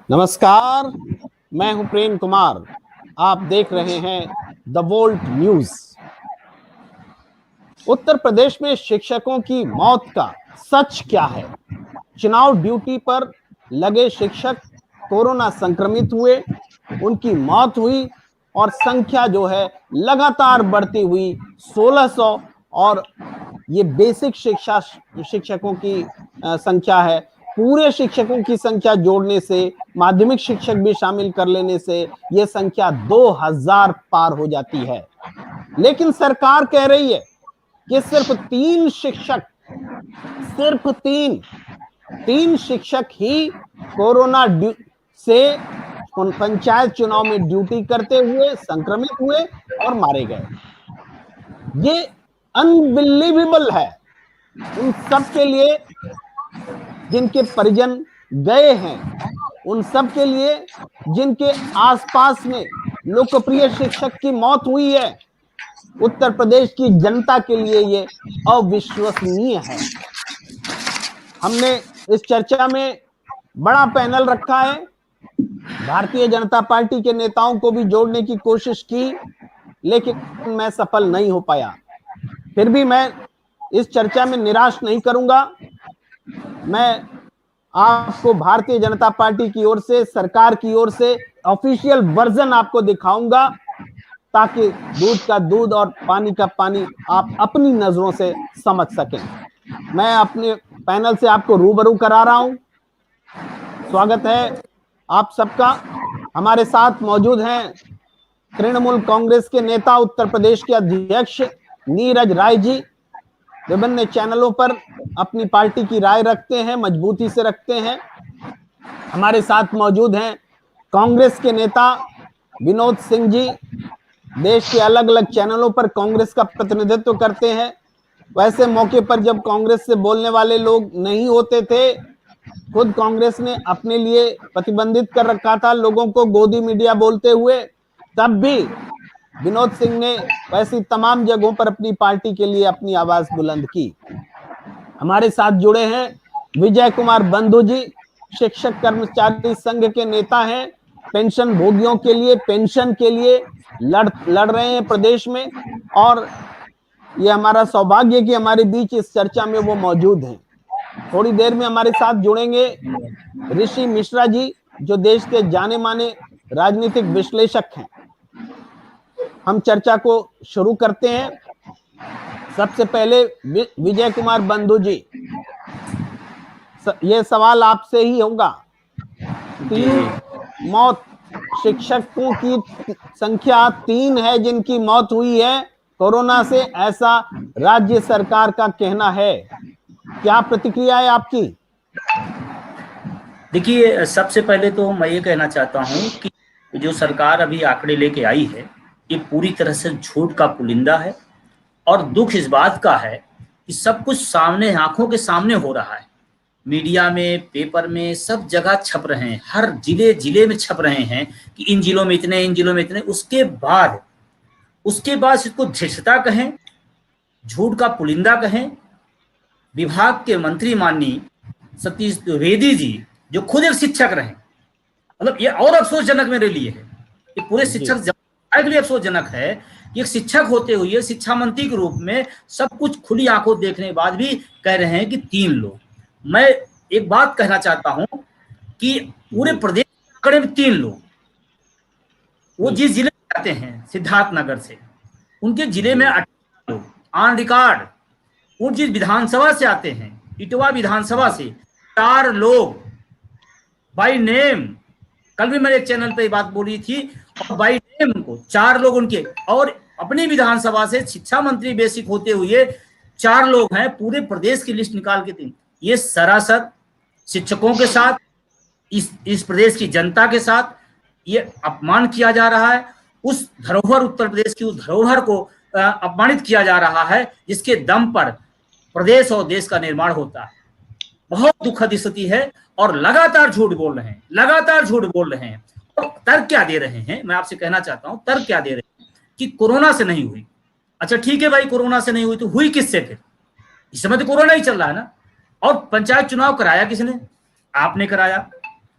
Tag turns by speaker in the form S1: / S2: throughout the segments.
S1: नमस्कार, मैं हूं प्रेम कुमार। आप देख रहे हैं the volt news. Uttar Pradesh में शिक्षकों की मौत का सच क्या है? चुनाव ड्यूटी पर लगे शिक्षक कोरोना संक्रमित हुए, उनकी मौत हुई और संख्या जो है लगातार बढ़ती हुई 1600। और ये बेसिक शिक्षकों की संख्या है। पूरे शिक्षकों की संख्या जोड़ने से, माध्यमिक शिक्षक भी शामिल कर लेने से यह संख्या 2000 पार हो जाती है। लेकिन सरकार कह रही है कि सिर्फ तीन शिक्षक ही कोरोना से पंचायत चुनाव में ड्यूटी करते हुए संक्रमित हुए और मारे गए। ये अनबिलीवेबल है उन सब के लिए जिनके परिजन गए हैं, उन सब के लिए जिनके आसपास में लोकप्रिय शिक्षक की मौत हुई है। उत्तर प्रदेश की जनता के लिए ये अविश्वसनीय है। हमने इस चर्चा में बड़ा पैनल रखा है। भारतीय जनता पार्टी के नेताओं को भी जोड़ने की कोशिश की, लेकिन मैं सफल नहीं हो पाया। फिर भी मैं इस चर्चा में निराश नहीं करूंगा। मैं आपको भारतीय जनता पार्टी की ओर से, सरकार की ओर से ऑफिशियल वर्जन आपको दिखाऊंगा, ताकि दूध का दूध और पानी का पानी आप अपनी नजरों से समझ सकें। मैं अपने पैनल से आपको रूबरू करा रहा हूं। स्वागत है आप सबका। हमारे साथ मौजूद हैं तृणमूल कांग्रेस के नेता, उत्तर प्रदेश के अध्यक्ष नीरज राय जी। विभिन्न चैनलों पर अपनी पार्टी की राय रखते हैं, मजबूती से रखते हैं। हमारे साथ मौजूद हैं कांग्रेस के नेता विनोद सिंह जी। देश के अलग अलग चैनलों पर कांग्रेस का प्रतिनिधित्व करते हैं। वैसे मौके पर जब कांग्रेस से बोलने वाले लोग नहीं होते थे, खुद कांग्रेस ने अपने लिए प्रतिबंधित कर रखा था लोगों को गोदी मीडिया बोलते हुए, तब भी विनोद सिंह ने वैसी तमाम जगहों पर अपनी पार्टी के लिए अपनी आवाज बुलंद की। हमारे साथ जुड़े हैं विजय कुमार बंधु जी। शिक्षक कर्मचारी संघ के नेता हैं। पेंशन भोगियों के लिए, पेंशन के लिए लड़ रहे हैं प्रदेश में, और ये हमारा सौभाग्य कि हमारे बीच इस चर्चा में वो मौजूद हैं। थोड़ी देर में हमारे साथ जुड़ेंगे ऋषि मिश्रा जी, जो देश के जाने माने राजनीतिक विश्लेषक हैं। हम चर्चा को शुरू करते हैं। सबसे पहले विजय कुमार बंधु जी, ये सवाल आपसे ही होगा। 3 मौत, शिक्षकों की संख्या 3 है जिनकी मौत हुई है कोरोना से, ऐसा राज्य सरकार का कहना है। क्या प्रतिक्रिया है आपकी?
S2: देखिए, सबसे पहले तो मैं ये कहना चाहता हूं कि जो सरकार अभी आंकड़े लेके आई है, ये पूरी तरह से झूठ का पुलिंदा है। और दुख इस बात का है कि सब कुछ सामने, आंखों के सामने हो रहा है। मीडिया में, पेपर में, सब जगह छप रहे हैं, हर जिले जिले में छप रहे हैं कि इन जिलों में इतने, इन जिलों में इतने। उसके बाद इसको धृष्टता कहें, झूठ का पुलिंदा कहें। विभाग के मंत्री माननीय सतीश द्विवेदी जी, जो खुद एक शिक्षक रहे, मतलब ये और अफसोसजनक मेरे लिए है। ये पूरे शिक्षक के लिए अफसोसजनक है कि एक शिक्षक होते हुए शिक्षा मंत्री के रूप में सब कुछ खुली आंखों देखने के बाद भी कह रहे हैं कि 3 लोग। मैं एक बात कहना चाहता हूं कि पूरे प्रदेश के आंकड़े में 3 लोग, वो जिस जिले में जाते हैं सिद्धार्थनगर से, उनके जिले में 18 लोग ऑन रिकॉर्ड। वो जिस विधानसभा से आते हैं, इटवा विधानसभा से, 4 लोग बाय नेम। कल भी मैंने एक चैनल पे बात बोली थी, और बाय नेम उनको 4 लोग उनके, और अपनी विधानसभा से शिक्षा मंत्री बेसिक होते हुए 4 लोग हैं। पूरे प्रदेश की लिस्ट निकाल के 3। ये सरासर शिक्षकों के साथ, इस प्रदेश की जनता के साथ ये अपमान किया जा रहा है। उस धरोहर, उत्तर प्रदेश की उस धरोहर को अपमानित किया जा रहा है जिसके दम पर प्रदेश और देश का निर्माण होता है। बहुत दुखद स्थिति है, और लगातार झूठ बोल रहे हैं, लगातार झूठ बोल रहे हैं। और तर्क क्या दे रहे हैं, मैं आपसे कहना चाहता हूं, तर्क क्या दे रहे हैं कि कोरोना से नहीं हुई। अच्छा ठीक है भाई, कोरोना से नहीं हुई तो हुई किससे फिर? इस समय तो कोरोना ही चल रहा है ना। और पंचायत चुनाव कराया किसने? आपने कराया।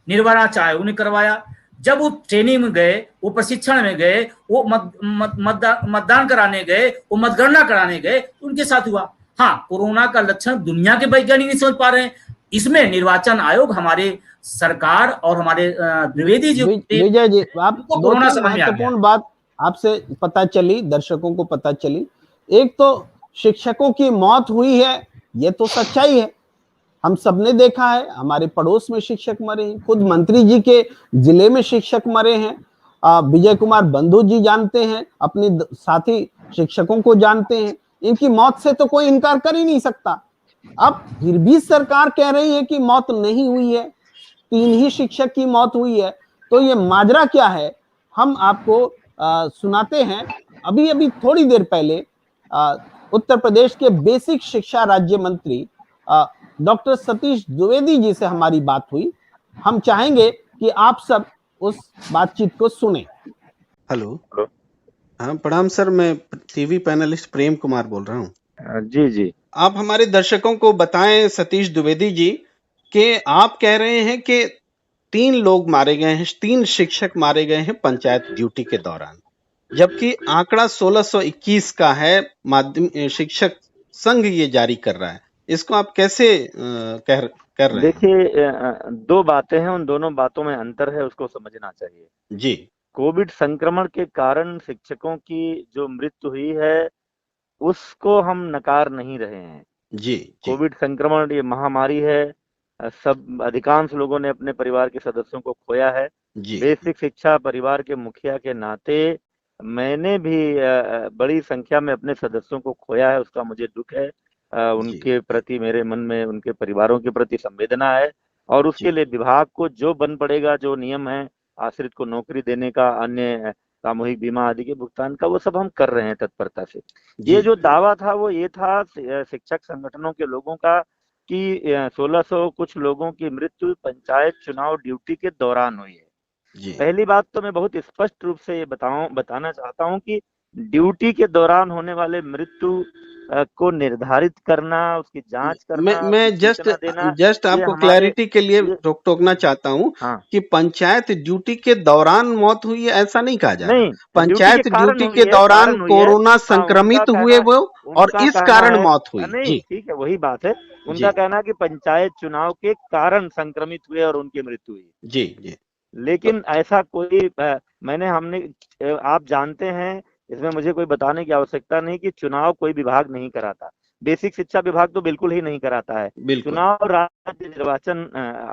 S2: निर्वाणा आयोग ने करवाया। जब वो ट्रेनिंग में गए, वो प्रशिक्षण में गए, वो मतदान कराने गए, वो मतगणना कराने गए, तो उनके साथ हुआ। हाँ, कोरोना का लक्षण दुनिया के वैज्ञानिक नहीं समझ पा रहे हैं, इसमें निर्वाचन आयोग, हमारे सरकार और हमारे द्विवेदी जी
S1: विजय जी, आप दो
S2: कोरोना
S1: तीन
S2: समझ में आ गया।
S1: महत्वपूर्ण बात आपसे पता चली, दर्शकों को पता चली। एक तो शिक्षकों की मौत हुई है, ये तो सच्चाई है, हम सबने देखा है, हमारे पड़ोस में शिक्षक मरे हैं, खुद मंत्री जी के जिले में शिक्षक मरे हैं। विजय कुमार बंधु जी जानते हैं, अपने साथी शिक्षकों को जानते हैं, इनकी मौत से तो कोई इनकार कर ही नहीं सकता। अब फिर भी सरकार कह रही है कि मौत नहीं हुई है, 3 ही शिक्षक की मौत हुई है, तो ये माजरा क्या है, हम आपको सुनाते हैं। अभी अभी थोड़ी देर पहले उत्तर प्रदेश के बेसिक शिक्षा राज्य मंत्री डॉक्टर सतीश द्विवेदी जी से हमारी बात हुई। हम चाहेंगे कि आप सब उस बातचीत को सुने।
S3: हेलो, हाँ प्रणाम सर, मैं टीवी पैनलिस्ट प्रेम कुमार बोल रहा हूँ।
S4: जी जी,
S3: आप हमारे दर्शकों को बताएं सतीश द्विवेदी जी कि आप कह रहे हैं कि 3 लोग मारे गए हैं, 3 शिक्षक मारे गए हैं पंचायत ड्यूटी के दौरान, जबकि आंकड़ा 1621 का है, माध्यमिक शिक्षक संघ ये जारी कर रहा है। इसको आप कैसे कर रहे हैं?
S4: देखिए, 2 बातें हैं, उन दोनों बातों में अंतर है, उसको समझना चाहिए।
S3: जी
S4: कोविड संक्रमण के कारण शिक्षकों की जो मृत्यु हुई है, उसको हम नकार नहीं रहे हैं।
S3: जी जी
S4: कोविड संक्रमण ये महामारी है, सब अधिकांश लोगों ने अपने परिवार के सदस्यों को खोया है।
S3: जी
S4: बेसिक शिक्षा परिवार के मुखिया के नाते मैंने भी बड़ी संख्या में अपने सदस्यों को खोया है, उसका मुझे दुख है।
S3: जी
S4: उनके प्रति मेरे मन में उनके परिवारों के प्रति संवेदना है, और उसके
S3: जी
S4: लिए विभाग को जो बन पड़ेगा, जो नियम है आश्रित को नौकरी देने का, अन्य सामूहिक बीमा आदि के भुगतान का, वो सब हम कर रहे हैं तत्परता से।
S3: जी
S4: ये जो दावा था वो ये था शिक्षक संगठनों के लोगों का कि 1600 कुछ लोगों की मृत्यु पंचायत चुनाव ड्यूटी के दौरान हुई है।
S3: जी
S4: पहली बात तो मैं बहुत स्पष्ट रूप से ये बताना चाहता हूँ कि ड्यूटी के दौरान होने वाले मृत्यु को निर्धारित करना, उसकी जांच करना,
S3: मैं
S4: उसकी सूचना देना,
S3: जस्ट
S4: ये
S3: आपको
S4: हमारे
S3: क्लैरिटी के लिए
S4: ये
S3: टोकना चाहता हूँ
S4: हाँ
S3: कि पंचायत ड्यूटी के दौरान मौत हुई है ऐसा नहीं कहा जा रहा।
S4: नहीं, ड्यूटी के
S3: पंचायत
S4: कारण
S3: ड्यूटी
S4: हुई
S3: के
S4: है,
S3: दौरान
S4: कारण हुई है।
S3: कोरोना
S4: हाँ, उनका
S3: संक्रमित हुए
S4: कहना
S3: वो और
S4: उनका
S3: इस
S4: कहना
S3: कारण
S4: है
S3: मौत हुई।
S4: नहीं,
S3: जी
S4: ठीक है, वही बात है।
S3: जी
S4: उनका कहना है कि पंचायत चुनाव के कारण संक्रमित हुए और उनकी मृत्यु हुई।
S3: जी जी तो
S4: लेकिन ऐसा कोई आप जानते हैं, इसमें मुझे कोई बताने की आवश्यकता नहीं कि चुनाव कोई विभाग नहीं कराता। बेसिक शिक्षा विभाग तो बिल्कुल ही नहीं कराता है।
S3: बिल्कुल
S4: चुनाव राज्य निर्वाचन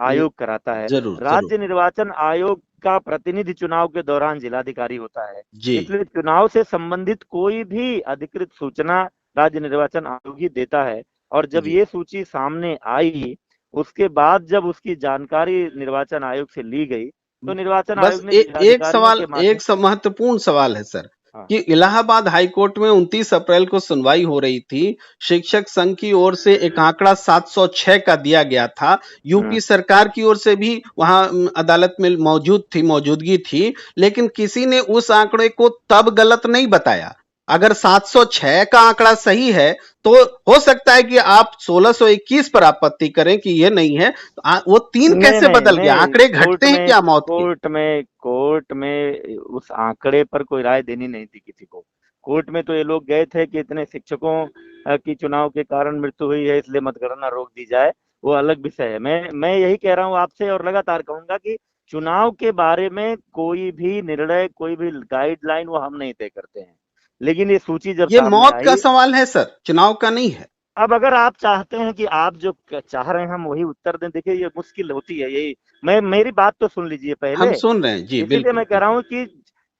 S4: आयोग कराता है।
S3: जरूर जरूर
S4: राज्य निर्वाचन आयोग का प्रतिनिधि चुनाव के दौरान जिलाधिकारी होता है।
S3: जी
S4: इसलिए चुनाव से संबंधित कोई भी अधिकृत सूचना राज्य निर्वाचन आयोग ही देता है। और जब
S3: जी
S4: ये सूची सामने आई, उसके बाद जब उसकी जानकारी निर्वाचन आयोग से ली गई, तो निर्वाचन
S3: बस
S4: आयोग ने
S3: एक
S4: जिलाधिकारियों
S3: सवाल,
S4: के माध्यम
S3: महत्वपूर्ण सवाल है सर
S4: हाँ,
S3: कि इलाहाबाद हाई कोर्ट में 29 अप्रैल को सुनवाई हो रही थी। शिक्षक संघ की ओर से एक आंकड़ा 706 का दिया गया था। यूपी सरकार की ओर से भी वहां अदालत में मौजूदगी थी, लेकिन किसी ने उस आंकड़े को तब गलत नहीं बताया। अगर 706 का आंकड़ा सही है तो हो सकता है कि आप 1621 पर आपत्ति करें कि ये नहीं है। तो वो 3
S4: नहीं
S3: कैसे
S4: नहीं
S3: बदल गया?
S4: नहीं,
S3: आंकड़े घटते हैं क्या मौत के?
S4: कोर्ट में उस आंकड़े पर कोई राय देनी नहीं थी किसी को। कोर्ट में तो ये लोग गए थे कि इतने शिक्षकों की चुनाव के कारण मृत्यु हुई है, इसलिए मतगणना रोक दी जाए, वो अलग विषय है। मैं यही कह रहा हूँ आपसे, और लगातार कहूंगा कि चुनाव के बारे में कोई भी निर्णय, कोई भी गाइडलाइन वो हम नहीं तय करते हैं। लेकिन ये सूची जब
S3: ये
S4: सामने
S3: मौत का
S4: आई,
S3: सवाल है सर, चुनाव का नहीं है।
S4: अब अगर आप चाहते हैं कि आप जो चाह रहे हैं हम वही उत्तर दें, देखिए ये मुश्किल होती है। यही मेरी बात तो सुन लीजिए पहले।
S3: हम सुन रहे हैं जी,
S4: इसीलिए
S3: बिल्कुल
S4: मैं कह रहा हूं कि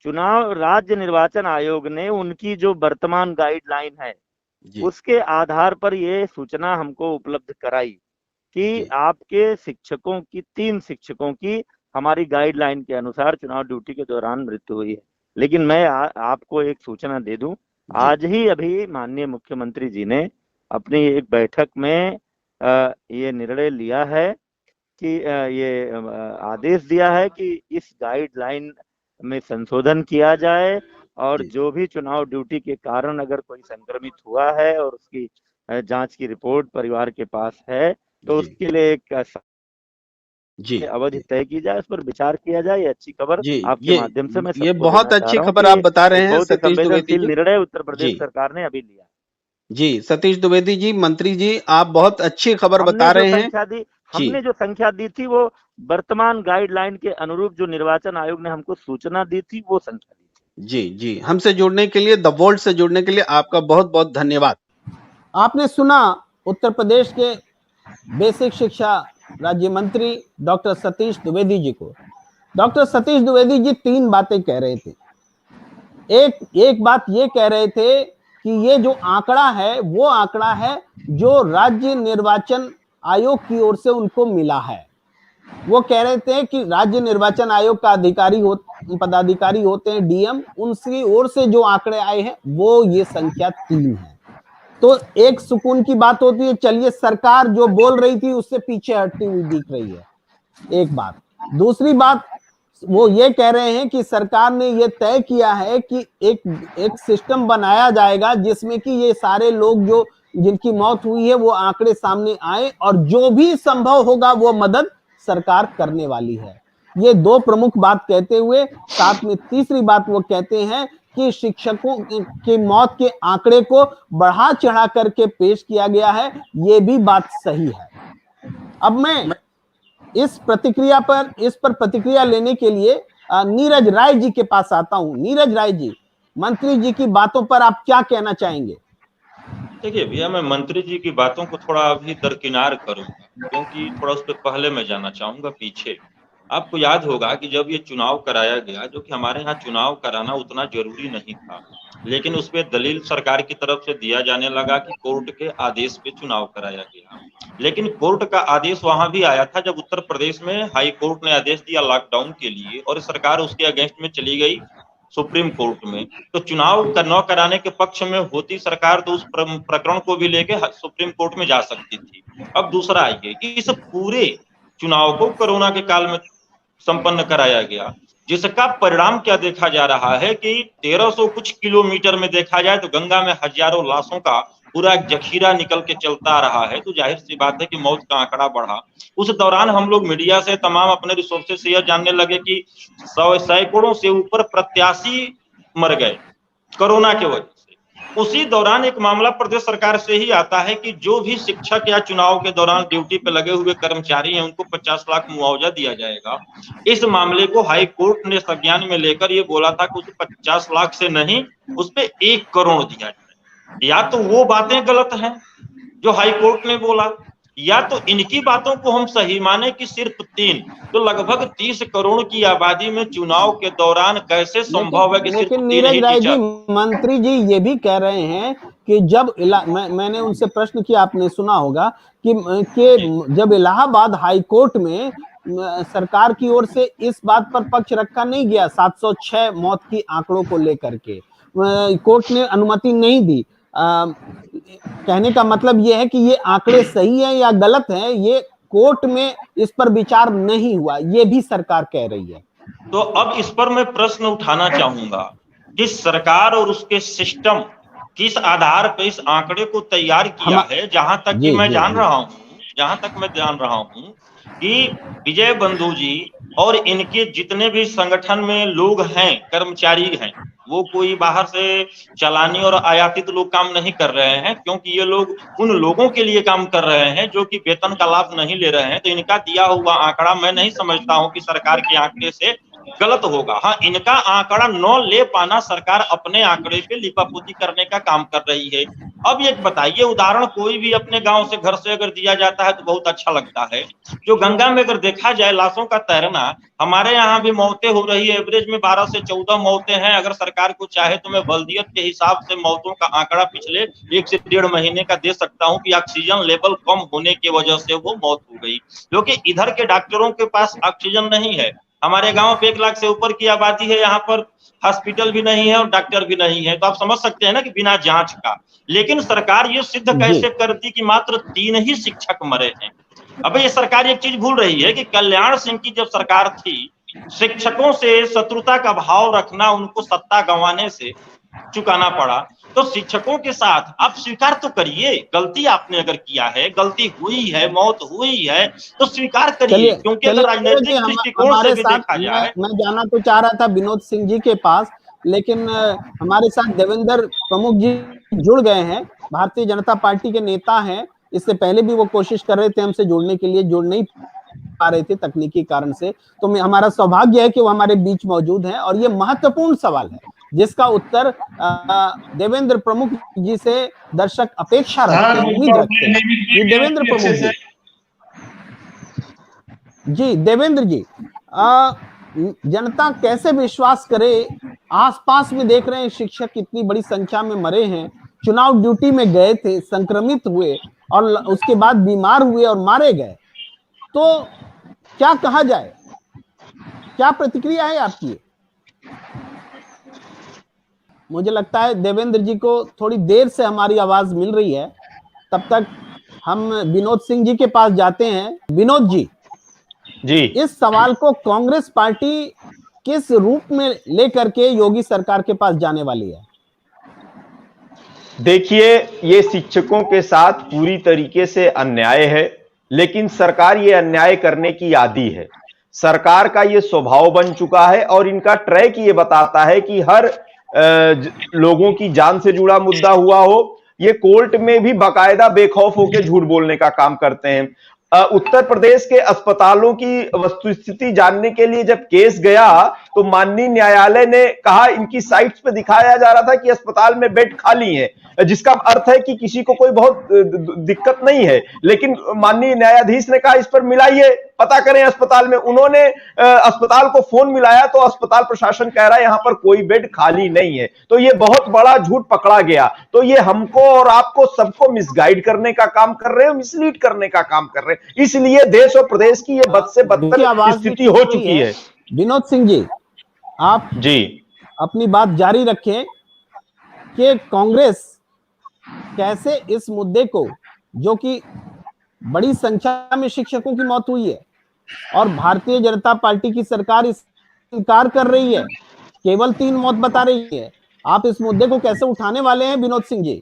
S4: चुनाव राज्य निर्वाचन आयोग ने उनकी जो वर्तमान गाइडलाइन है,
S3: जी
S4: उसके आधार पर ये सूचना हमको उपलब्ध कराई कि
S3: जी
S4: आपके शिक्षकों की, 3 शिक्षकों की हमारी गाइडलाइन के अनुसार चुनाव ड्यूटी के दौरान मृत्यु हुई है। लेकिन मैं आपको एक सूचना दे दूं,
S3: जी
S4: आज ही अभी माननीय मुख्यमंत्री जी ने अपनी एक बैठक में ये निर्णय लिया है कि ये आदेश दिया है कि इस गाइडलाइन में संशोधन किया जाए, और
S3: जी
S4: जो भी चुनाव ड्यूटी के कारण अगर कोई संक्रमित हुआ है और उसकी जांच की रिपोर्ट परिवार के पास है, तो
S3: जी
S4: उसके लिए एक
S3: जी
S4: अवधि तय की जाए, उस पर विचार किया जाए। ये अच्छी खबर
S3: जी,
S4: आपके माध्यम से मैं
S3: ये
S4: सबको
S3: बहुत
S4: देना चाह
S3: अच्छी
S4: रहा हूँ
S3: खबर
S4: कि
S3: आप बता रहे
S4: एक
S3: हैं
S4: बहुत ही
S3: सतीश द्विवेदी
S4: संवेदनशील
S3: जी।
S4: निर्णय उत्तर प्रदेश
S3: जी
S4: सरकार ने अभी लिया।
S3: जी, सतीश द्विवेदी जी, मंत्री जी, आप बहुत अच्छी खबर बता
S4: हमने जो
S3: रहे हैं।
S4: संख्या दी
S3: जी
S4: हमने जो संख्या दी थी वो वर्तमान गाइडलाइन के अनुरूप जो निर्वाचन आयोग ने हमको सूचना दी थी वो संख्या दी थी।
S3: जी जी, हमसे जुड़ने के लिए, द वोल्ट से जुड़ने के लिए आपका बहुत बहुत धन्यवाद।
S1: आपने सुना उत्तर प्रदेश के बेसिक शिक्षा राज्य मंत्री डॉक्टर सतीश द्विवेदी जी को। डॉक्टर सतीश द्विवेदी जी तीन बातें कह रहे थे। एक बात ये कह रहे थे कि ये जो आंकड़ा है वो आंकड़ा है जो राज्य निर्वाचन आयोग की ओर से उनको मिला है। वो कह रहे थे कि राज्य निर्वाचन आयोग का पदाधिकारी होते हैं डीएम, उनकी ओर से जो आंकड़े आए हैं वो ये संख्या 3 है। तो एक सुकून की बात होती है, चलिए सरकार जो बोल रही थी उससे पीछे हटती हुई दिख रही है, एक बात। दूसरी बात वो ये कह रहे हैं कि सरकार ने ये तय किया है कि एक सिस्टम बनाया जाएगा जिसमें कि ये सारे लोग जो जिनकी मौत हुई है वो आंकड़े सामने आए और जो भी संभव होगा वो मदद सरकार करने वाली है। ये दो प्रमुख बात कहते हुए साथ में तीसरी बात वो कहते हैं कि शिक्षकों की मौत के आंकड़े को बढ़ा चढ़ा करके पेश किया गया है, ये भी बात सही है। अब मैं इस पर प्रतिक्रिया लेने के लिए नीरज राय जी के पास आता हूं। नीरज राय जी, मंत्री जी की बातों पर आप क्या कहना चाहेंगे?
S5: देखिए भैया, मैं मंत्री जी की बातों को थोड़ा अभी दरकिनार करूंगा, क्योंकि थोड़ा उस पर पहले मैं जाना चाहूंगा पीछे। आपको याद होगा कि जब ये चुनाव कराया गया, जो कि हमारे यहाँ चुनाव कराना उतना जरूरी नहीं था, लेकिन उस पर दलील सरकार की तरफ से दिया जाने लगा कि कोर्ट के आदेश पे चुनाव कराया गया। लेकिन कोर्ट का आदेश वहां भी आया था जब उत्तर प्रदेश में हाई कोर्ट ने आदेश दिया लॉकडाउन के लिए, और सरकार उसके अगेंस्ट में चली गई सुप्रीम कोर्ट में। तो चुनाव न कराने के पक्ष में होती सरकार तो उस प्रकरण को भी लेके सुप्रीम कोर्ट में जा सकती थी। अब दूसरा आइए, इस पूरे चुनाव को कोरोना के काल में संपन्न कराया गया, जिसका परिणाम क्या देखा जा रहा है कि 1300 कुछ किलोमीटर में देखा जाए तो गंगा में हजारों लाशों का पूरा जखीरा निकल के चलता रहा है। तो जाहिर सी बात है कि मौत का आंकड़ा बढ़ा। उस दौरान हम लोग मीडिया से तमाम अपने रिसोर्सेज से यह जानने लगे कि सैकड़ों से ऊपर प्रत्याशी मर गए कोरोना की वजह से। उसी दौरान एक मामला प्रदेश सरकार से ही आता है कि जो भी शिक्षक या चुनाव के दौरान ड्यूटी पे लगे हुए कर्मचारी हैं उनको 50 लाख मुआवजा दिया जाएगा। इस मामले को हाई कोर्ट ने संज्ञान में लेकर ये बोला था कि उसे 50 लाख से नहीं, उस पे 1 करोड़ दिया जाए। या तो वो बातें गलत हैं जो हाई कोर्ट ने बोला, या तो इनकी बातों को हम सही माने कि सिर्फ 3, तो लगभग 30 करोड़ की आबादी में चुनाव के दौरान कैसे संभव है कि सिर्फ
S1: लेकिन
S5: 3
S1: नीरज
S5: ही
S1: राय जी,
S5: टीचर।
S1: मंत्री जी ये भी कह रहे हैं कि मैंने उनसे प्रश्न किया, आपने सुना होगा कि जब इलाहाबाद हाई कोर्ट में सरकार की ओर से इस बात पर पक्ष रखा नहीं गया 706 मौत की आंकड़ों को लेकर के, कोर्ट ने अनुमति नहीं दी। कहने का मतलब यह है कि ये आंकड़े सही हैं या गलत हैं, ये कोर्ट में इस पर विचार नहीं हुआ, ये भी सरकार कह रही है।
S5: तो अब इस पर मैं प्रश्न उठाना चाहूंगा कि सरकार और उसके सिस्टम किस आधार पर इस आंकड़े को तैयार किया है। जहां तक कि मैं जान रहा हूं कि विजय बंधु जी और इनके जितने भी संगठन में लोग हैं, कर्मचारी हैं, वो कोई बाहर से चलानी और आयातित लोग काम नहीं कर रहे हैं, क्योंकि ये लोग उन लोगों के लिए काम कर रहे हैं जो कि वेतन का लाभ नहीं ले रहे हैं। तो इनका दिया हुआ आंकड़ा मैं नहीं समझता हूं कि सरकार के आंकड़े से गलत होगा। हाँ, इनका आंकड़ा न ले पाना, सरकार अपने आंकड़े पे लिपापोती करने का काम कर रही है। अब एक बताइए, उदाहरण कोई भी अपने गांव से घर से अगर दिया जाता है तो बहुत अच्छा लगता है। जो गंगा में अगर देखा जाए लाशों का तैरना, हमारे यहाँ भी मौतें हो रही है, एवरेज में 12 से 14 मौतें हैं। अगर सरकार को चाहे तो मैं बल्दियत के हिसाब से मौतों का आंकड़ा पिछले 1 से 1.5 महीने का दे सकता हूँ कि ऑक्सीजन लेवल कम होने की वजह से वो मौत हो गई, क्योंकि इधर के डॉक्टरों के पास ऑक्सीजन नहीं है। हमारे गांव पे 1 लाख से ऊपर की आबादी है, यहाँ पर हॉस्पिटल भी नहीं है और डॉक्टर भी नहीं है। तो आप समझ सकते हैं ना कि बिना जांच का। लेकिन सरकार ये सिद्ध कैसे करती कि मात्र 3 ही शिक्षक मरे हैं। अब ये सरकार एक चीज भूल रही है कि कल्याण सिंह की जब सरकार थी, शिक्षकों से शत्रुता का भाव रखना, उनको सत्ता गंवाने से चुकाना पड़ा। तो शिक्षकों के साथ आप स्वीकार तो करिए, गलती आपने अगर किया है, गलती हुई है, मौत हुई है, तो स्वीकार करिए,
S1: चलिए
S5: क्योंकि
S1: चलिए
S5: अगर
S1: नीरज जी,
S5: राजनीतिक दृष्टिकोण से
S1: हमारे
S5: भी
S1: साथ
S5: देखा जाए।
S1: मैं जाना तो चाह रहा था विनोद सिंह जी के पास, लेकिन हमारे साथ देवेंद्र प्रमुख जी जुड़ गए हैं, भारतीय जनता पार्टी के नेता हैं। इससे पहले भी वो कोशिश कर रहे थे हमसे जुड़ने के लिए, जुड़ नहीं पा रहे थे तकनीकी कारण से। तो हमारा सौभाग्य है कि वो हमारे बीच मौजूद हैं और ये महत्वपूर्ण सवाल है जिसका उत्तर देवेंद्र प्रमुख जी से दर्शक अपेक्षा रखते हैं, उम्मीद रखते हैं। ये देवेंद्र प्रमुख जी, जी देवेंद्र जी, जनता कैसे विश्वास करे? आसपास में देख रहे हैं शिक्षक इतनी बड़ी संख्या में मरे हैं, चुनाव ड्यूटी में गए थे, संक्रमित हुए और उसके बाद बीमार हुए और मारे गए। तो क्या कहा जाए, क्या प्रतिक्रिया है आपकी? मुझे लगता है देवेंद्र जी को थोड़ी देर से हमारी आवाज मिल रही है, तब तक हम विनोद सिंह जी के पास जाते हैं। विनोद जी, इस सवाल को कांग्रेस पार्टी किस रूप में लेकर के योगी सरकार के पास जाने वाली है?
S6: देखिए, ये शिक्षकों के साथ पूरी तरीके से अन्याय है, लेकिन सरकार ये अन्याय करने की आदी है। सरकार का ये स्वभाव बन चुका है और इनका ट्रैक ये बताता है कि हर लोगों की जान से जुड़ा मुद्दा हुआ हो, ये कोर्ट में भी बाकायदा बेखौफ होकर झूठ बोलने का काम करते हैं। उत्तर प्रदेश के अस्पतालों की वस्तुस्थिति जानने के लिए जब केस गया तो माननीय न्यायालय ने कहा, इनकी साइट्स पे दिखाया जा रहा था कि अस्पताल में बेड खाली है, जिसका अर्थ है कि किसी को कोई बहुत दिक्कत नहीं है, लेकिन माननीय न्यायाधीश ने कहा इस पर मिलाइए, पता करें अस्पताल में। उन्होंने अस्पताल को फोन मिलाया तो अस्पताल प्रशासन कह रहा है यहां पर कोई बेड खाली नहीं है। तो ये बहुत बड़ा झूठ पकड़ा गया। तो ये हमको और आपको सबको मिसगाइड करने का काम कर रहे हैं, मिसलीड करने का काम कर रहे हैं। इसलिए देश और प्रदेश की ये बद से बदतर स्थिति हो चुकी है।
S1: विनोद सिंह जी, आप
S6: जी
S1: अपनी बात जारी रखें कि कांग्रेस कैसे इस मुद्दे को, जो कि बड़ी संख्या में शिक्षकों की मौत हुई है और भारतीय जनता पार्टी की सरकार इनकार कर रही है, केवल 3 मौत बता रही है, आप इस मुद्दे को कैसे उठाने वाले हैं विनोद सिंह जी?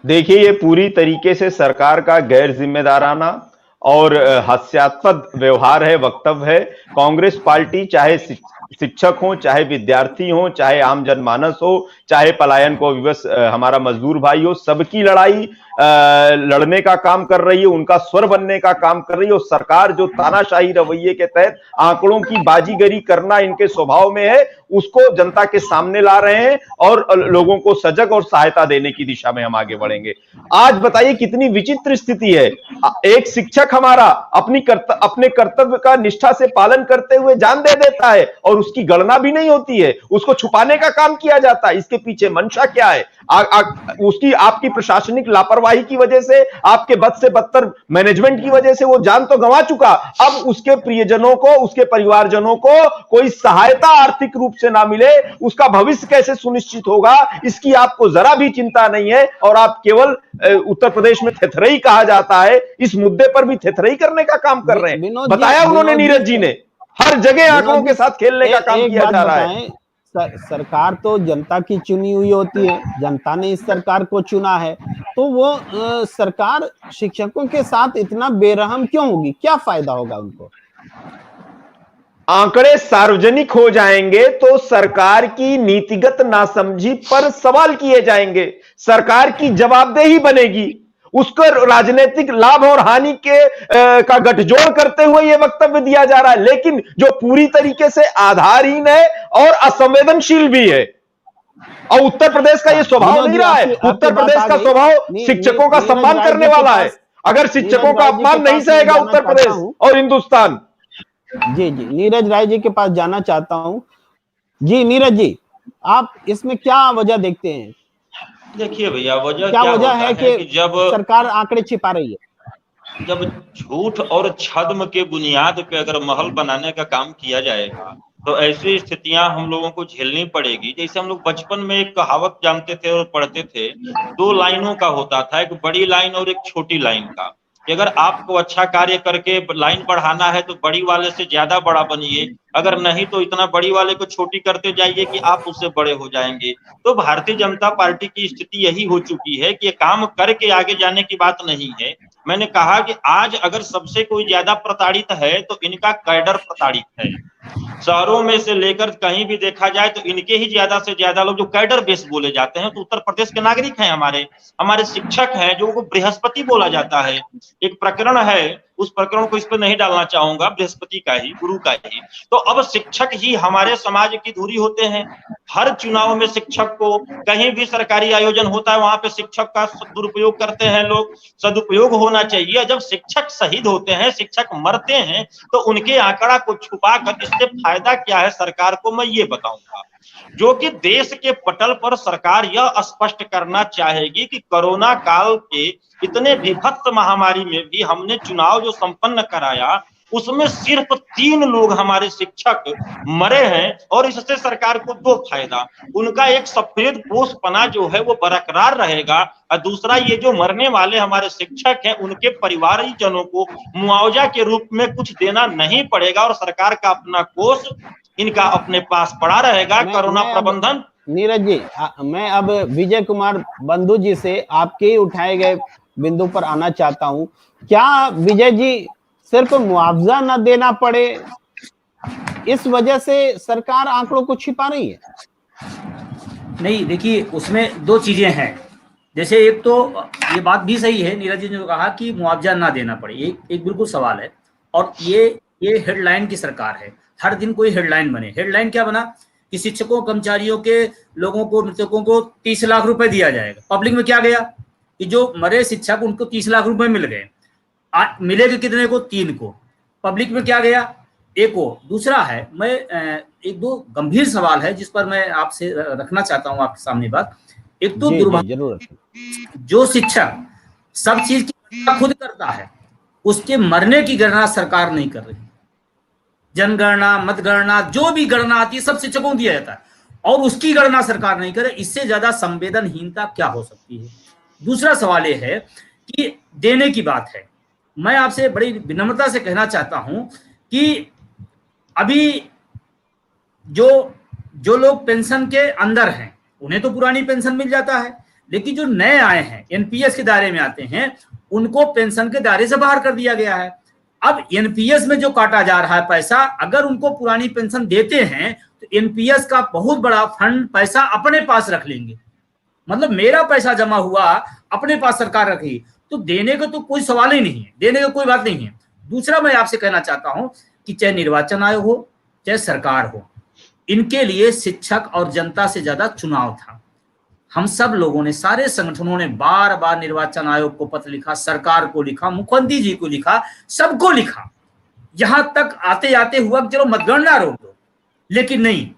S6: देखिए, ये पूरी तरीके से सरकार का गैर जिम्मेदाराना और हास्यास्पद व्यवहार है, वक्तव्य है। कांग्रेस पार्टी चाहे शिक्षक हो, चाहे विद्यार्थी हो, चाहे आम जनमानस हो, चाहे पलायन को विवश हमारा मजदूर भाई हो, सबकी लड़ाई लड़ने का काम कर रही है, उनका स्वर बनने का काम कर रही है। और सरकार जो तानाशाही रवैये के तहत आंकड़ों की बाजीगरी करना इनके स्वभाव में है, उसको जनता के सामने ला रहे हैं और लोगों को सजग और सहायता देने की दिशा में हम आगे बढ़ेंगे। आज बताइए कितनी विचित्र स्थिति है। एक शिक्षक हमारा अपने कर्तव्य का निष्ठा से पालन करते हुए जान दे देता है और उसकी गणना भी नहीं होती है, उसको छुपाने का काम किया जाता है। इसके पीछे मंशा क्या है? उसकी आपकी प्रशासनिक लापरवाही की वजह से, आपके बद से बदतर मैनेजमेंट की वजह से वो जान तो गंवा चुका, अब उसके प्रियजनों को, उसके परिवारजनों को कोई सहायता आर्थिक रूप से ना मिले, उसका भविष्य कैसे सुनिश्चित होगा, इसकी आपको जरा भी चिंता नहीं है। और आप केवल उत्तर प्रदेश में थेथरई कहा जाता है, इस मुद्दे पर भी थेथरई करने का काम कर रहे हैं। बताया उन्होंने, नीरज जी ने, हर जगह आंकड़ों के साथ खेलने का काम किया जा रहा है।
S1: सरकार तो जनता की चुनी हुई होती है, जनता ने इस सरकार को चुना है, तो वो सरकार शिक्षकों के साथ इतना बेरहम क्यों होगी? क्या फायदा होगा उनको?
S6: आंकड़े सार्वजनिक हो जाएंगे तो सरकार की नीतिगत नासमझी पर सवाल किए जाएंगे, सरकार की जवाबदेही बनेगी। उसको राजनीतिक लाभ और हानि के का गठजोड़ करते हुए यह वक्तव्य दिया जा रहा है, लेकिन जो पूरी तरीके से आधारहीन है और असंवेदनशील भी है। और उत्तर प्रदेश का यह स्वभाव नहीं रहा है। उत्तर प्रदेश का स्वभाव शिक्षकों का सम्मान करने वाला है। अगर शिक्षकों का अपमान नहीं सहेगा उत्तर प्रदेश और हिंदुस्तान।
S1: जी जी, नीरज राय जी के पास जाना चाहता हूं। जी नीरज जी, आप इसमें क्या वजह देखते हैं?
S5: देखिए भैया,
S1: क्या वजह है कि जब सरकार आंकड़े छिपा रही है?
S5: जब झूठ और छद्म के बुनियाद पे अगर महल बनाने का काम किया जाएगा तो ऐसी स्थितियां हम लोगों को झेलनी पड़ेगी। जैसे हम लोग बचपन में एक कहावत जानते थे और पढ़ते थे, 2 लाइनों का होता था, एक बड़ी लाइन और एक छोटी लाइन का। कि अगर आपको अच्छा कार्य करके लाइन बढ़ाना है तो बड़ी वाले से ज्यादा बड़ा बनिए, अगर नहीं तो इतना बड़ी वाले को छोटी करते जाइए कि आप उससे बड़े हो जाएंगे। तो भारतीय जनता पार्टी की स्थिति यही हो चुकी है कि ये काम करके आगे जाने की बात नहीं है। मैंने कहा कि आज अगर सबसे कोई ज्यादा प्रताड़ित है तो इनका कैडर प्रताड़ित है। शहरों में से लेकर कहीं भी देखा जाए तो इनके ही ज्यादा से ज्यादा लोग जो कैडर बेस बोले जाते हैं, तो उत्तर प्रदेश के नागरिक हैं, हमारे शिक्षक हैं, जो वो बृहस्पति बोला जाता है। एक प्रकरण है, उस प्रकरण को इस पर नहीं डालना चाहूंगा, बृहस्पति का ही, गुरु का ही। तो अब शिक्षक ही हमारे समाज की धुरी होते हैं। हर चुनाव में शिक्षक को, कहीं भी सरकारी आयोजन होता है वहां पे शिक्षक का दुरुपयोग करते हैं लोग। सदुपयोग होना चाहिए। जब शिक्षक शहीद होते हैं, शिक्षक मरते हैं, तो उनके आंकड़ा को छुपा कर इससे फायदा क्या है सरकार को, मैं ये बताऊंगा। जो कि देश के पटल पर सरकार यह स्पष्ट करना चाहेगी कि कोरोना काल के इतने विभत्स महामारी में भी हमने चुनाव जो संपन्न कराया, उसमें सिर्फ 3 लोग हमारे शिक्षक मरे हैं, और इससे सरकार को 2 फायदा। उनका एक सफेद पोषपना जो है वो बरकरार रहेगा, और दूसरा ये जो मरने वाले हमारे शिक्षक हैं उनके परिवारजनों को मुआवजा के रूप में कुछ देना नहीं पड़ेगा, और सरकार का अपना कोष इनका अपने पास पड़ा रहेगा। कोरोना प्रबंधन।
S1: नीरज जी, मैं अब विजय कुमार बंधु जी से आपके उठाए गए बिंदु पर आना चाहता हूं। क्या विजय जी सिर्फ मुआवजा न देना पड़े, इस वजह से सरकार आंकड़ों को छिपा रही है?
S2: नहीं, देखिए उसमें 2 चीजें हैं। जैसे एक तो ये बात भी सही है नीरज जी ने जो कहा कि मुआवजा ना देना पड़े, एक बिल्कुल सवाल है। और ये हेडलाइन की सरकार है, हर दिन कोई हेडलाइन बने। हेडलाइन क्या बना कि शिक्षकों कर्मचारियों के लोगों को, मृतकों को 30 लाख रुपए दिया जाएगा। पब्लिक में क्या गया कि जो मरे शिक्षक उनको 30 लाख रुपए मिल गए। मिलेगा कितने को? 3 को। पब्लिक में क्या गया? 1 को। दूसरा है, मैं 1-2 गंभीर सवाल है जिस पर मैं आपसे रखना चाहता हूं आपके सामने बात। एक तो
S1: जरूर,
S2: जो शिक्षक सब चीज की गणना खुद करता है, उसके मरने की गणना सरकार नहीं कर रही। जनगणना, मतगणना, जो भी गणना आती है सब शिक्षकों को दिया जाता है, और उसकी गणना सरकार नहीं करे। इससे ज्यादा संवेदनहीनता क्या हो सकती है? दूसरा सवाल यह है कि देने की बात है। मैं आपसे बड़ी विनम्रता से कहना चाहता हूं कि अभी जो लोग पेंशन के अंदर हैं उन्हें तो पुरानी पेंशन मिल जाता है, लेकिन जो नए आए हैं, एनपीएस के दायरे में आते हैं, उनको पेंशन के दायरे से बाहर कर दिया गया है। अब एनपीएस में जो काटा जा रहा है पैसा, अगर उनको पुरानी पेंशन देते हैं तो एनपीएस का बहुत बड़ा फंड पैसा अपने पास रख लेंगे। मतलब मेरा पैसा जमा हुआ, अपने पास सरकार रखेगी, तो देने का तो कोई सवाल ही नहीं है, देने का कोई बात नहीं है। दूसरा मैं आपसे कहना चाहता हूं कि चाहे निर्वाचन आयोग हो, चाहे सरकार हो, इनके लिए शिक्षक और जनता से ज्यादा चुनाव था। हम सब लोगों ने, सारे संगठनों ने बार बार निर्वाचन आयोग को पत्र लिखा, सरकार को लिखा, मुख्यमंत्री जी को लिखा, सबको लिखा। यहां तक आते आते हुआ चलो मतगणना रोक दो, लेकिन नहीं,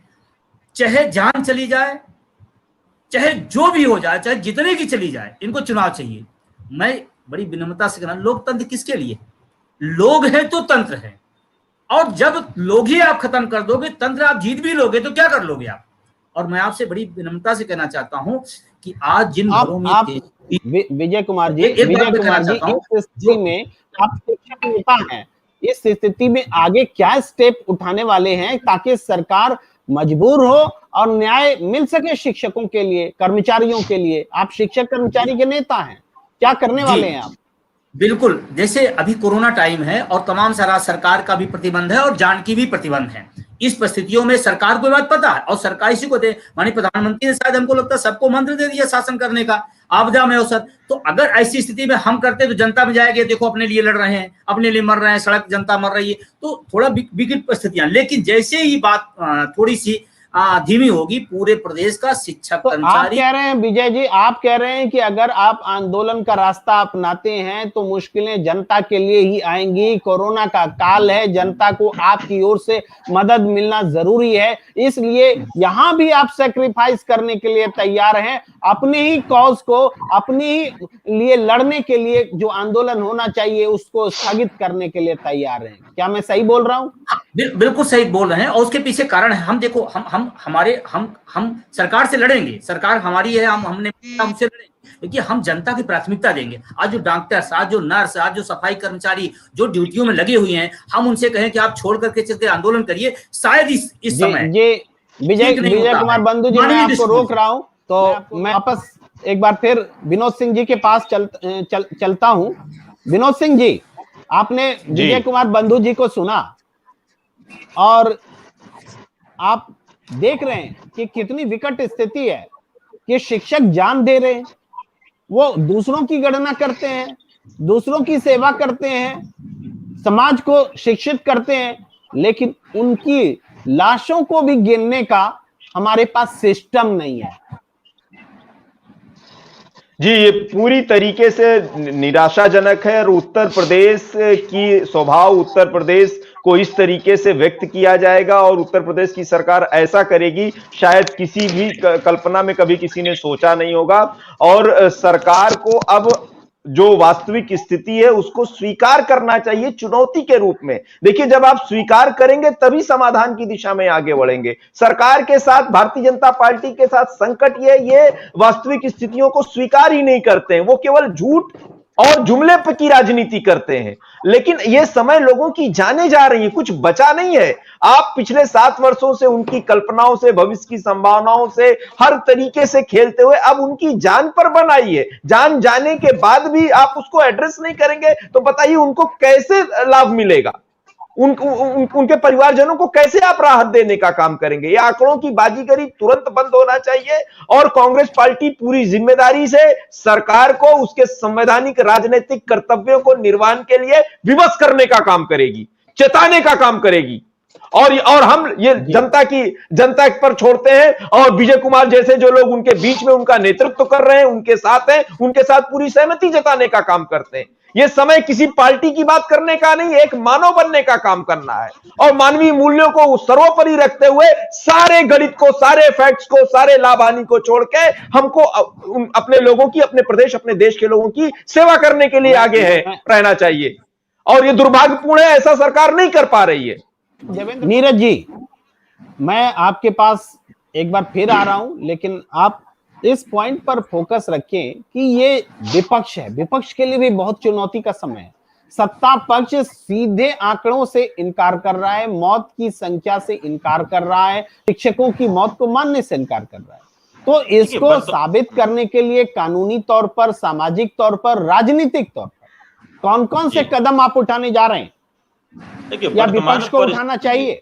S2: चाहे जान चली जाए, चाहे जो भी हो जाए, चाहे जितने की चली जाए, इनको चुनाव चाहिए। मैं बड़ी विनम्रता से कहना, लोकतंत्र किसके लिए? लोग हैं तो तंत्र है, और जब लोग ही आप खत्म कर दोगे, तंत्र आप जीत भी लोगे तो क्या कर लोगे आप? और मैं आपसे बड़ी विनम्रता से कहना चाहता हूं कि आज जिन घरों में
S1: विजय कुमार जी, इस स्थिति में आप शिक्षक नेता हैं, इस स्थिति में आगे क्या स्टेप उठाने वाले हैं ताकि सरकार मजबूर हो और न्याय मिल सके शिक्षकों के लिए, कर्मचारियों के लिए? आप शिक्षक कर्मचारी के नेता हैं, क्या करने वाले हैं आप?
S2: बिल्कुल, जैसे अभी कोरोना टाइम है और तमाम सारा सरकार का भी प्रतिबंध है और जान की भी प्रतिबंध है। इस परिस्थितियों में सरकार को बात पता है, और सरकार इसी को दे, माननीय प्रधानमंत्री ने शायद हमको लगता है सबको मंत्र दे दिया शासन करने का, आपदा में अवसर। तो अगर ऐसी स्थिति में हम करते तो जनता में जाएगी, देखो अपने लिए लड़ रहे हैं, अपने लिए मर रहे हैं, सड़क जनता मर रही है, तो थोड़ा विकट परिस्थितियां। लेकिन जैसे ही बात थोड़ी सी धीमी होगी, पूरे प्रदेश का शिक्षक कर्मचारी।
S1: आप कह रहे हैं विजय जी, आप कह रहे हैं कि अगर आप आंदोलन का रास्ता अपनाते हैं तो मुश्किलें जनता के लिए ही आएंगी। कोरोना का काल है, जनता को आपकी ओर से मदद मिलना जरूरी है, इसलिए यहां भी आप सैक्रिफाइस करने के लिए तैयार हैं। अपने ही कॉज को, अपने ही लिए लड़ने के लिए जो आंदोलन होना चाहिए उसको स्थगित करने के लिए तैयार हैं। क्या मैं सही बोल रहा हूं?
S2: बिल्कुल सही बोल रहे हैं, और उसके पीछे कारण है। हम देखो, हम सरकार से लड़ेंगे, सरकार हमारी है, हमसे लड़ेंगे, लेकिन हम जनता की प्राथमिकता देंगे। आज जो डॉक्टर्स, आज जो नर्स, आज जो सफाई कर्मचारी जो ड्यूटियों में लगे हुए हैं, हम उनसे कहें कि आप छोड़ करके चल के आंदोलन करिए, शायद इस समय
S1: ये विजय कुमार बंधु जी, मैं आपको रोक रहा हूं, तो मैं वापस एक बार फिर विनोद सिंह जी के पास चलता हूं। विनोद सिंह जी, आपने विजय कुमार बंधु जी को सुना और आप देख रहे हैं कि कितनी विकट स्थिति है कि शिक्षक जान दे रहे हैं, वो दूसरों की गणना करते हैं, दूसरों की सेवा करते हैं, समाज को शिक्षित करते हैं, लेकिन उनकी लाशों को भी गिनने का हमारे पास सिस्टम नहीं है।
S6: जी, ये पूरी तरीके से निराशाजनक है और उत्तर प्रदेश की स्वभाव, उत्तर प्रदेश को इस तरीके से व्यक्त किया जाएगा और उत्तर प्रदेश की सरकार ऐसा करेगी, शायद किसी भी कल्पना में कभी किसी ने सोचा नहीं होगा। और सरकार को अब जो वास्तविक स्थिति है उसको स्वीकार करना चाहिए चुनौती के रूप में। देखिए, जब आप स्वीकार करेंगे तभी समाधान की दिशा में आगे बढ़ेंगे। सरकार के साथ, भारतीय जनता पार्टी के साथ संकट ये वास्तविक स्थितियों को स्वीकार ही नहीं करते हैं, वो केवल झूठ और जुमले की राजनीति करते हैं। लेकिन ये समय लोगों की जाने जा रही है, कुछ बचा नहीं है। आप पिछले 7 वर्षों से उनकी कल्पनाओं से, भविष्य की संभावनाओं से हर तरीके से खेलते हुए अब उनकी जान पर बनाई है। जान जाने के बाद भी आप उसको एड्रेस नहीं करेंगे तो बताइए उनको कैसे लाभ मिलेगा, उनके परिवारजनों को कैसे आप राहत देने का काम करेंगे। ये आंकड़ों की बाजीगरी तुरंत बंद होना चाहिए और कांग्रेस पार्टी पूरी जिम्मेदारी से सरकार को उसके संवैधानिक राजनीतिक कर्तव्यों को निर्वहन के लिए विवश करने का काम करेगी, चेताने का काम करेगी। और हम ये जनता पर छोड़ते हैं और विजय कुमार जैसे जो लोग उनके बीच में उनका नेतृत्व कर रहे हैं, उनके साथ हैं, उनके साथ पूरी सहमति जताने का काम करते हैं। ये समय किसी पार्टी की बात करने का नहीं, एक मानव बनने का काम करना है और मानवीय मूल्यों को सर्वोपरि रखते हुए सारे गणित को, सारे फैक्ट्स को, सारे लाभ हानि को छोड़ के हमको अपने लोगों की, अपने प्रदेश, अपने देश के लोगों की सेवा करने के लिए आगे रहना चाहिए। और ये दुर्भाग्यपूर्ण है, ऐसा सरकार नहीं कर पा रही है।
S1: नीरज जी, मैं आपके पास एक बार फिर आ रहा हूं, लेकिन आप इस पॉइंट पर फोकस रखें कि ये विपक्ष है, विपक्ष के लिए भी बहुत चुनौती का समय है। सत्ता पक्ष सीधे आंकड़ों से इनकार कर रहा है, मौत की संख्या से इनकार कर रहा है, शिक्षकों की मौत को मानने से इनकार कर रहा है। तो इसको साबित करने के लिए कानूनी तौर पर, सामाजिक तौर पर, राजनीतिक तौर पर कौन कौन से कदम आप उठाने जा रहे हैं? या विपक्ष को उठाना चाहिए?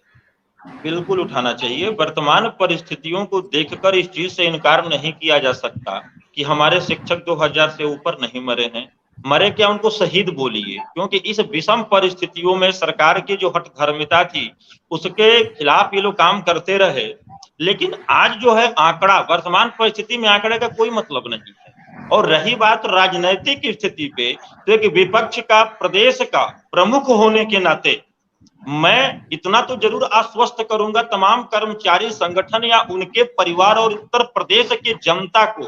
S5: बिल्कुल उठाना चाहिए। वर्तमान परिस्थितियों को देखकर इस चीज से इनकार नहीं किया जा सकता कि हमारे शिक्षक 2000 से ऊपर नहीं मरे हैं। मरे क्या, उनको शहीद बोलिए, क्योंकि इस विषम परिस्थितियों में सरकार की जो हठधर्मिता थी उसके खिलाफ ये लोग काम करते रहे। लेकिन आज जो है आंकड़ा, वर्तमान परिस्थिति में आंकड़े का कोई मतलब नहीं है। और रही बात राजनैतिक स्थिति पे, तो एक विपक्ष का, प्रदेश का प्रमुख होने के नाते मैं इतना तो जरूर आश्वस्त करूंगा तमाम कर्मचारी संगठन या उनके परिवार और उत्तर प्रदेश की जनता को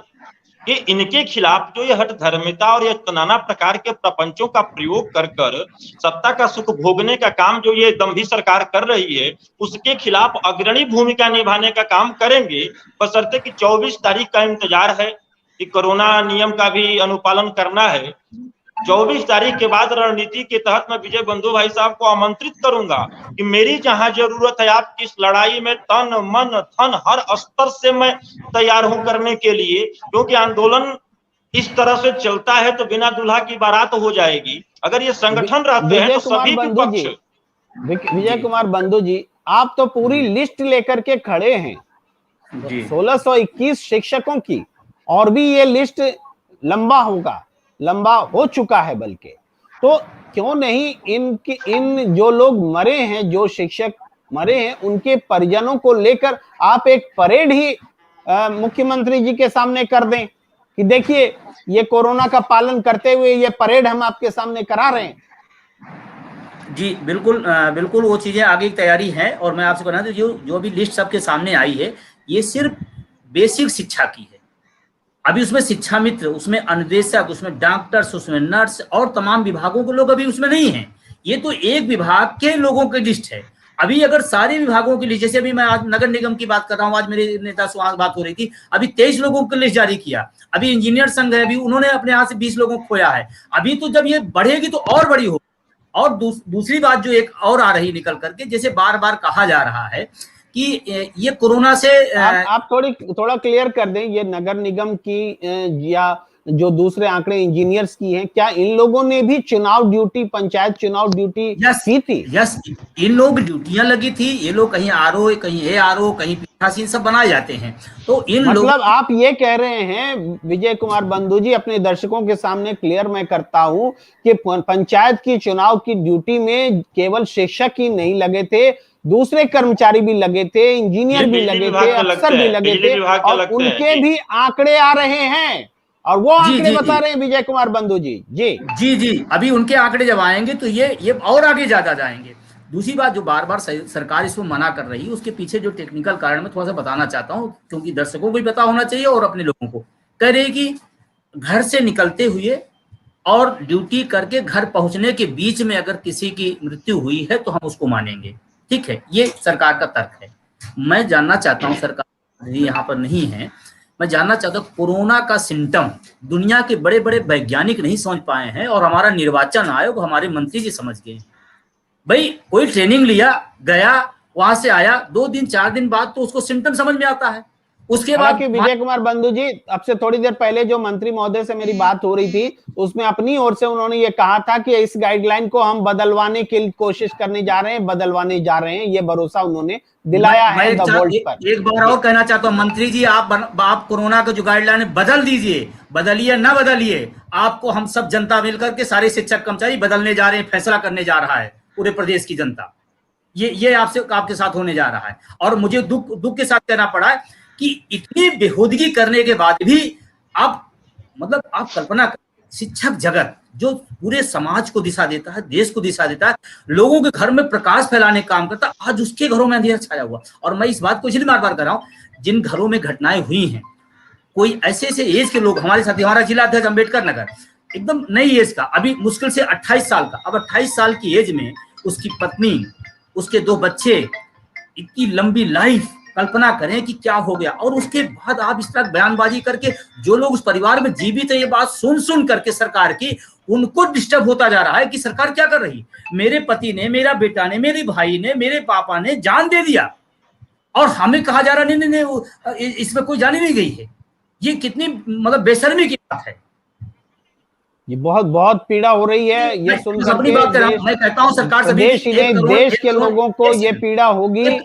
S5: कि इनके खिलाफ जो ये हठधर्मिता और ये नाना प्रकार के प्रपंचों का प्रयोग कर कर सत्ता का सुख भोगने का काम जो ये दम्भी सरकार कर रही है, उसके खिलाफ अग्रणी भूमिका निभाने का काम करेंगे, बशर्ते कि 24 तारीख का इंतजार है कि कोरोना नियम का भी अनुपालन करना है। 24 तारीख के बाद रणनीति के तहत मैं विजय बंधु भाई साहब को आमंत्रित करूंगा कि मेरी जहां जरूरत है आपकी इस लड़ाई में तन मन धन हर स्तर से मैं तैयार हूं करने के लिए, क्योंकि आंदोलन इस तरह से चलता है तो बिना दूल्हा की बारात हो जाएगी। अगर ये संगठन रहते हैं तो सभी विपक्ष।
S1: विजय कुमार बंधु जी, आप तो पूरी लिस्ट लेकर के खड़े हैं 1621 शिक्षकों की, और भी ये लिस्ट लंबा हो चुका है बल्कि। तो क्यों नहीं इन जो लोग मरे हैं, जो शिक्षक मरे हैं, उनके परिजनों को लेकर आप एक परेड ही मुख्यमंत्री जी के सामने कर दें कि देखिए ये कोरोना का पालन करते हुए ये परेड हम आपके सामने करा रहे हैं।
S2: जी बिल्कुल वो चीजें आगे की तैयारी है। और मैं आपसे कहना था जो भी लिस्ट सबके सामने आई है ये सिर्फ बेसिक शिक्षा की है। अभी उसमें शिक्षा मित्र, उसमें अनुदेशक, उसमें डॉक्टर्स, उसमें नर्स और तमाम विभागों के लोग अभी उसमें नहीं हैं। ये तो एक विभाग के लोगों की लिस्ट है। अभी अगर सारे विभागों की लिस्ट, जैसे अभी मैं आज नगर निगम की बात कर रहा हूँ, आज मेरे नेता से वहां बात हो रही थी, अभी 23 लोगों की लिस्ट जारी किया। अभी इंजीनियर संघ है, अभी उन्होंने अपने यहाँ से 20 लोगों को खोया है। अभी तो जब ये बढ़ेगी तो और बड़ी हो। और दूसरी बात जो एक और आ रही निकल करके, जैसे बार बार कहा जा रहा है कि ये कोरोना से
S1: आप थोड़ा क्लियर कर दें, ये नगर निगम की या जो दूसरे आंकड़े इंजीनियर्स की हैं, क्या इन लोगों ने भी चुनाव ड्यूटी, पंचायत चुनाव ड्यूटी की थी?
S2: यस, इन लोग ड्यूटियां लगी थी। ये लोग कहीं आरओ, कहीं एआरओ, कहीं पीठासीन सब बनाए जाते हैं। तो इन
S1: मतलब आप ये कह रहे हैं विजय कुमार बंधु जी, अपने दर्शकों के सामने क्लियर मैं करता हूं कि पंचायत की चुनाव की ड्यूटी में केवल शिक्षक ही नहीं लगे थे, दूसरे कर्मचारी भी लगे थे, इंजीनियर भी लगे थे, अफसर भी लगे थे, और उनके भी आंकड़े आ रहे हैं, और वो आंकड़े बता रहे हैं विजय कुमार बंधु जी।
S2: जी, अभी उनके आंकड़े जब आएंगे तो ये और आगे ज्यादा जाएंगे। दूसरी बात जो बार बार सरकार इसको मना कर रही है, उसके पीछे जो टेक्निकल कारण मैं थोड़ा सा बताना चाहता हूँ, क्योंकि दर्शकों को भी पता होना चाहिए और अपने लोगों को। कह रहे कि घर से निकलते हुए और ड्यूटी करके घर पहुंचने के बीच में अगर किसी की मृत्यु हुई है तो हम उसको मानेंगे। ठीक है, ये सरकार का तर्क है। मैं जानना चाहता हूँ, सरकार यहाँ पर नहीं है, मैं जानना चाहता हूँ कोरोना का सिम्टम दुनिया के बड़े बड़े वैज्ञानिक नहीं समझ पाए हैं और हमारा निर्वाचन आयोग, हमारे मंत्री जी समझ गए। भाई कोई ट्रेनिंग लिया, गया, वहां से आया, 2 दिन 4 दिन बाद तो उसको सिम्टम समझ में आता है। उसके बाद
S1: विजय कुमार बंधु जी, अब से थोड़ी देर पहले जो मंत्री महोदय से मेरी बात हो रही थी, उसमें अपनी ओर से उन्होंने ये कहा था कि इस गाइडलाइन को हम बदलवाने की कोशिश करने जा रहे हैं, ये भरोसा उन्होंने दिलाया है द वोल्ट पर।
S2: एक बार और कहना चाहता हूँ मंत्री जी, आप कोरोना का जो गाइडलाइन बदल दीजिए, बदलिए ना बदलिए, आपको हम सब जनता मिलकर के सारे शिक्षक कर्मचारी बदलने जा रहे हैं, फैसला करने जा रहा है पूरे प्रदेश की जनता। ये आपके साथ होने जा रहा है। और मुझे दुख के साथ कहना पड़ा है कि इतनी बेहूदगी करने के बाद भी आप कल्पना कर, शिक्षक जगत जो पूरे समाज को दिशा देता है, देश को दिशा देता है, लोगों के घर में प्रकाश फैलाने का काम करता है, आज उसके घरों में अंधेरा छाया हुआ। और मैं इस बात को इसलिए बार बार कर रहा हूं, जिन घरों में घटनाएं हुई हैं, कोई ऐसे एज के लोग हमारे साथ, हमारा जिला अध्यक्ष अम्बेडकर नगर, एकदम नई एज का, अभी मुश्किल से 28 साल का, अब 28 साल की एज में उसकी पत्नी, उसके 2 बच्चे, इतनी लंबी लाइफ, कल्पना करें कि क्या हो गया। और उसके बाद आप इस तरह बयानबाजी करके, जो लोग उस परिवार में जीवित है, ये बात सुन करके सरकार की, उनको डिस्टर्ब होता जा रहा है कि सरकार क्या कर रही है। मेरे पति ने, मेरा बेटा ने, मेरे भाई ने, मेरे पापा ने जान दे दिया और हमें कहा जा रहा नहीं, इसमें कोई जान ही नहीं गई है। ये कितनी बेशर्मी की बात है।
S1: ये बहुत पीड़ा हो रही है ये सुनकर
S2: अपनी बात कर रहा हूं। मैं कहता हूं सरकार से
S1: देश के लोगों को ये पीड़ा होगी।
S2: 1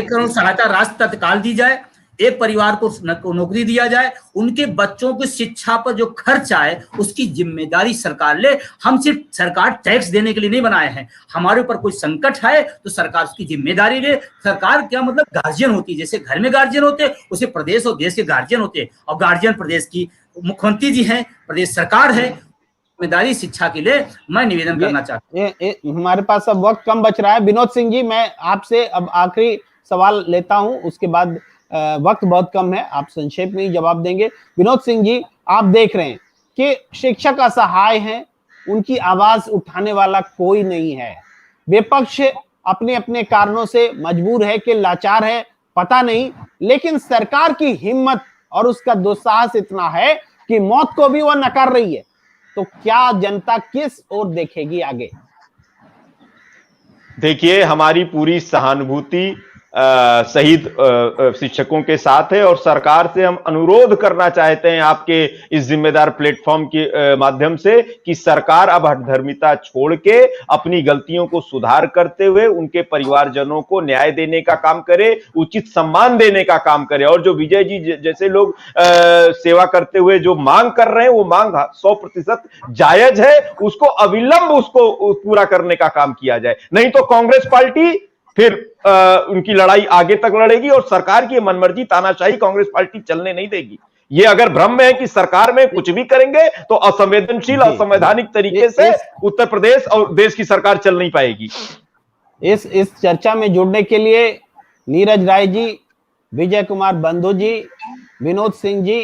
S2: करोड़ सहायता राशि तत्काल दी जाए, एक परिवार को नौकरी दिया जाए, उनके बच्चों की शिक्षा पर जो खर्च आए उसकी जिम्मेदारी सरकार ले। हम सिर्फ सरकार टैक्स देने के लिए नहीं बनाए हैं, हमारे ऊपर कोई संकट है तो सरकार उसकी जिम्मेदारी ले। सरकार क्या गार्जियन होती है, जैसे घर में गार्जियन होते उसे प्रदेश और देश के गार्जियन होते, और गार्जियन प्रदेश की मुख्यमंत्री जी हैं, प्रदेश सरकार है, जिम्मेदारी शिक्षा के लिए मैं निवेदन करना चाहता हूँ।
S1: हमारे पास अब वक्त कम बच रहा है। विनोद सिंह जी, मैं आपसे अब आखिरी सवाल लेता हूं, उसके बाद वक्त बहुत कम है, आप संक्षेप में ही जवाब देंगे। विनोद सिंह जी, आप देख रहे हैं कि शिक्षक असहाय हैं, उनकी आवाज उठाने वाला कोई नहीं है, विपक्ष अपने अपने कारणों से मजबूर है कि लाचार है, पता नहीं, लेकिन सरकार की हिम्मत और उसका दुस्साहस इतना है कि मौत को भी वह नकार रही है। तो क्या जनता किस ओर देखेगी आगे?
S6: देखिए, हमारी पूरी सहानुभूति शहीद शिक्षकों के साथ है और सरकार से हम अनुरोध करना चाहते हैं आपके इस जिम्मेदार प्लेटफॉर्म के माध्यम से कि सरकार अब हठधर्मिता छोड़ के अपनी गलतियों को सुधार करते हुए उनके परिवारजनों को न्याय देने का काम करे, उचित सम्मान देने का काम करे। और जो विजय जी जैसे लोग सेवा करते हुए जो मांग कर रहे हैं, वो मांग 100% जायज है, उसको अविलंब उसको पूरा करने का काम किया जाए। नहीं तो कांग्रेस पार्टी फिर उनकी लड़ाई आगे तक लड़ेगी और सरकार की मनमर्जी तानाशाही कांग्रेस पार्टी चलने नहीं देगी। ये अगर भ्रम में है कि सरकार में कुछ भी करेंगे तो असंवेदनशील, असंवैधानिक तरीके से उत्तर प्रदेश और देश की सरकार चल नहीं पाएगी।
S1: इस चर्चा में जुड़ने के लिए नीरज राय जी, विजय कुमार बंधु जी, विनोद सिंह जी,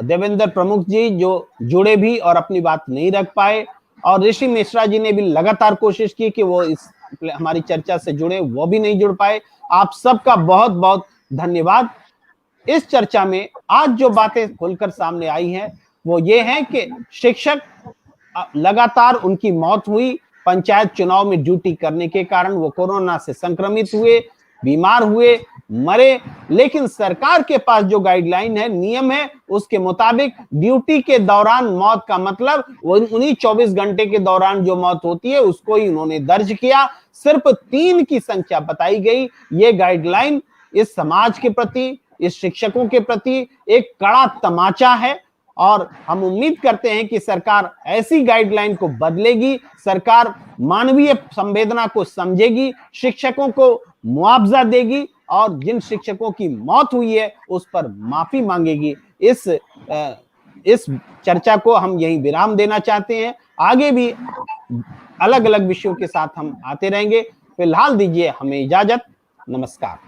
S1: देवेंद्र प्रमुख जी जो जुड़े भी और अपनी बात नहीं रख पाए, और ऋषि मिश्रा जी ने भी लगातार कोशिश की कि वो इस हमारी चर्चा से जुड़े वो भी नहीं जुड़ पाए। आप सबका बहुत बहुत धन्यवाद। इस चर्चा में आज जो बातें खुलकर सामने आई हैं वो ये हैं कि शिक्षक लगातार उनकी मौत हुई पंचायत चुनाव में ड्यूटी करने के कारण। वो कोरोना से संक्रमित हुए, बीमार हुए, मरे, लेकिन सरकार के पास जो गाइडलाइन है, नियम है, उसके मुताबिक ड्यूटी के दौरान मौत का मतलब उन्हीं 24 घंटे के दौरान जो मौत होती है उसको ही उन्होंने दर्ज किया। सिर्फ 3 की संख्या बताई गई। ये गाइडलाइन इस समाज के प्रति, इस शिक्षकों के प्रति एक कड़ा तमाचा है और हम उम्मीद करते हैं कि सरकार ऐसी गाइडलाइन को बदलेगी, सरकार मानवीय संवेदना को समझेगी, शिक्षकों को मुआवजा देगी और जिन शिक्षकों की मौत हुई है उस पर माफी मांगेगी। इस चर्चा को हम यहीं विराम देना चाहते हैं। आगे भी अलग अलग विषयों के साथ हम आते रहेंगे। फिलहाल दीजिए हमें इजाजत। नमस्कार।